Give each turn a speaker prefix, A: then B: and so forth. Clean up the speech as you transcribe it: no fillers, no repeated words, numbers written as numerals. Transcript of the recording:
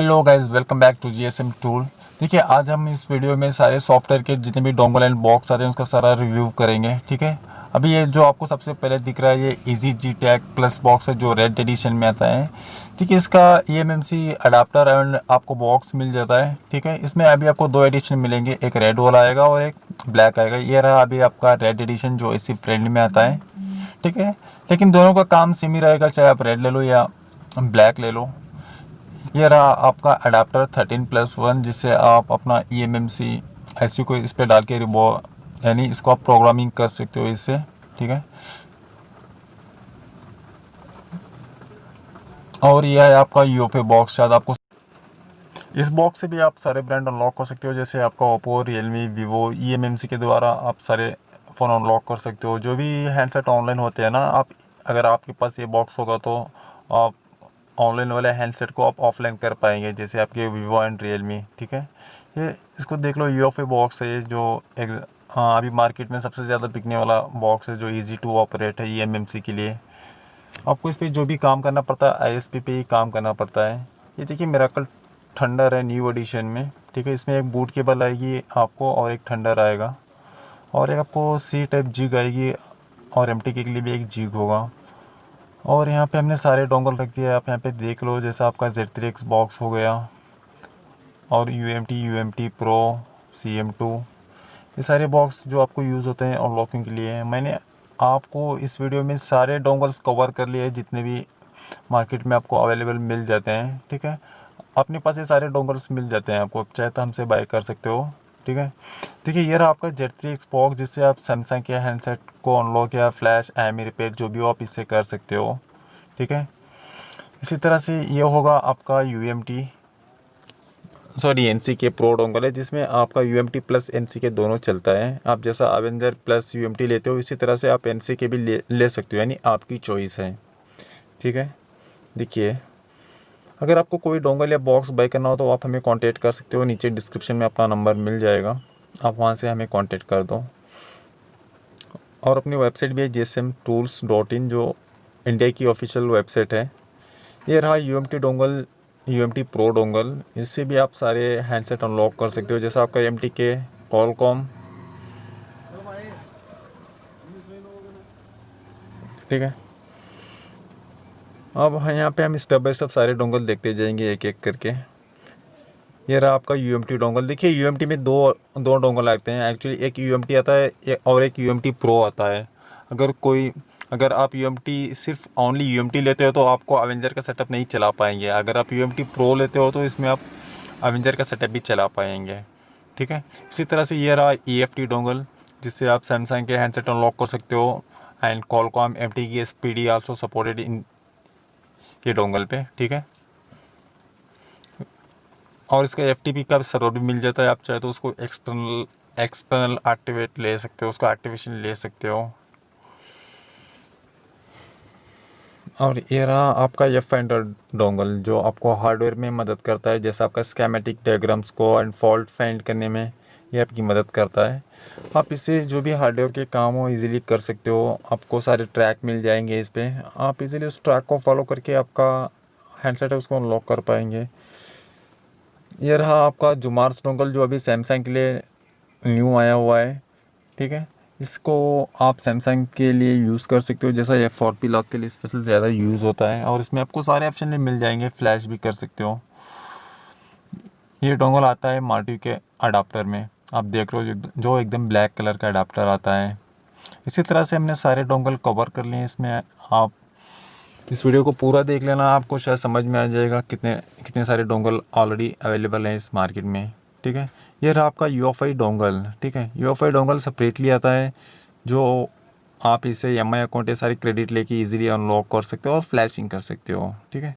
A: Hello guys, welcome back to GSM tool. देखिए, आज हम इस वीडियो में सारे सॉफ्टवेयर के जितने भी डोंगल एंड बॉक्स आते हैं उसका सारा रिव्यू करेंगे। ठीक है, अभी ये जो आपको सबसे पहले दिख रहा है ये इजी JTAG प्लस बॉक्स है जो रेड एडिशन में आता है। ठीक है, इसका EMMC अडाप्टर एंड आपको बॉक्स मिल जाता है। ठीक है, इसमें अभी आपको दो एडिशन मिलेंगे, एक रेड वाला आएगा और एक ब्लैक आएगा। ये रहा अभी आपका रेड एडिशन जो इसी फ्रेंडली में आता है। ठीक है, लेकिन दोनों का काम सेम ही रहेगा, चाहे आप रेड ले लो या ब्लैक ले लो। ये रहा आपका अडाप्टर 13+1 जिससे आप अपना EMMC ऐसी कोई इस पर डाल के यानी इसको आप प्रोग्रामिंग कर सकते हो इससे। ठीक है, और यह है आपका UFO बॉक्स। शायद आपको इस बॉक्स से भी आप सारे ब्रांड अनलॉक कर सकते हो, जैसे आपका ओप्पो, रियलमी, वीवो। EMMC के द्वारा आप सारे फ़ोन अनलॉक कर सकते हो। जो भी हैंडसेट ऑनलाइन होते हैं ना, आप अगर आपके पास ये बॉक्स होगा तो आप ऑनलाइन वाले हैंडसेट को आप ऑफलाइन कर पाएंगे, जैसे आपके वीवो एंड रियलमी। ठीक है, ये इसको देख लो, UFO बॉक्स है ये, जो एक अभी मार्केट में सबसे ज़्यादा बिकने वाला बॉक्स है, जो ईजी टू ऑपरेट है EMMC के लिए। आपको इस पर जो भी काम करना पड़ता है ISP पे ही काम करना पड़ता है। ये देखिए, मिरेकल थंडर है न्यू एडिशन में। ठीक है, इसमें एक बूट केबल आएगी आपको और एक थंडर आएगा, और एक आपको C टाइप जिग आएगी, और MT के लिए भी एक जिग होगा। और यहाँ पे हमने सारे डोंगल रख दिए, आप यहाँ पे देख लो, जैसा आपका Z3X बॉक्स हो गया, और UMT Pro, CM2, ये सारे बॉक्स जो आपको यूज़ होते हैं अनलॉकिंग के लिए। मैंने आपको इस वीडियो में सारे डोंगल्स कवर कर लिए जितने भी मार्केट में आपको अवेलेबल मिल जाते हैं। ठीक है, अपने पास ये सारे डोंगल्स मिल जाते हैं, आपको चाहे तो हमसे बाय कर सकते हो। ठीक है, देखिए ये रहा आपका Z3X बॉक्स, जिससे आप सैमसंग के हैंडसेट को अनलॉक या फ्लैश IMEI रिपेयर जो भी हो आप इससे कर सकते हो। ठीक है, इसी तरह से ये होगा आपका NC के प्रो डोंगल है, जिसमें आपका UMT प्लस NC के दोनों चलता है। आप जैसा अवेंजर प्लस UMT लेते हो, इसी तरह से आप NC के भी ले सकते हो, यानी आपकी चॉइस है। ठीक है, देखिए, अगर आपको कोई डोंगल या बॉक्स बाय करना हो तो आप हमें कांटेक्ट कर सकते हो, नीचे डिस्क्रिप्शन में अपना नंबर मिल जाएगा, आप वहां से हमें कांटेक्ट कर दो। और अपनी वेबसाइट भी है gsmtools.in, जो इंडिया की ऑफिशियल वेबसाइट है। ये रहा UMT dongle, UMT pro dongle, इससे भी आप सारे हैंडसेट अनलॉक कर सकते हो, जैसा आपका MT के कॉलकॉम। ठीक है, अब यहाँ पे हम स्टेप बाय स्टेप सारे डोंगल देखते जाएंगे एक एक करके। ये रहा आपका UMT डोंगल। देखिए, UMT में दो डोंगल आते हैं एक्चुअली, एक UMT आता है और एक UMT प्रो आता है। अगर आप UMT सिर्फ ओनली UMT लेते हो तो आपको अवेंजर का सेटअप नहीं चला पाएंगे। अगर आप UMT प्रो लेते हो तो इसमें आप अवेंजर का सेटअप भी चला पाएंगे। ठीक है, इसी तरह से ये रहा EFT डोंगल, जिससे आप सैमसंग के हैंडसेट अनलॉक कर सकते हो, एंड कॉलकॉम MT की SPD आल्सो सपोर्टेड इन ये डोंगल पे। ठीक है, और इसका FTP का सर्वर भी मिल जाता है, आप चाहे तो उसको एक्सटर्नल एक्टिवेट ले सकते हो, उसका एक्टिवेशन ले सकते हो। और ये रहा आपका ये फाइंडर डोंगल, जो आपको हार्डवेयर में मदद करता है, जैसे आपका स्कीमेटिक डायग्राम्स को एंड फॉल्ट फाइंड करने में ये आपकी मदद करता है। आप इससे जो भी हार्डवेयर के काम हो इजीली कर सकते हो, आपको सारे ट्रैक मिल जाएंगे इस पर, आप इजीली उस ट्रैक को फॉलो करके आपका हैंडसेट है उसको अनलॉक कर पाएंगे। ये रहा आपका जुमार्स डोंगल, जो अभी सैमसंग के लिए न्यू आया हुआ है। ठीक है, इसको आप सैमसंग के लिए यूज़ कर सकते हो, जैसा F4P लॉक के लिए स्पेशल ज़्यादा यूज़ होता है, और इसमें आपको सारे ऑप्शन मिल जाएंगे, फ्लैश भी कर सकते हो। ये डोंगल आता है मार्टी के अडाप्टर में, आप देख रहे हो जो एकदम ब्लैक कलर का अडाप्टर आता है। इसी तरह से हमने सारे डोंगल कवर कर लिए इसमें। आप इस वीडियो को पूरा देख लेना, आपको शायद समझ में आ जाएगा कितने कितने सारे डोंगल ऑलरेडी अवेलेबल हैं इस मार्केट में। ठीक है, ये रहा आपका UFI डोंगल। ठीक है, UFI डोंगल सेपरेटली आता है, जो आप इसे EMI अकाउंट या सारी क्रेडिट लेके इजीली अनलॉक कर सकते हो और फ्लैशिंग कर सकते हो। ठीक है,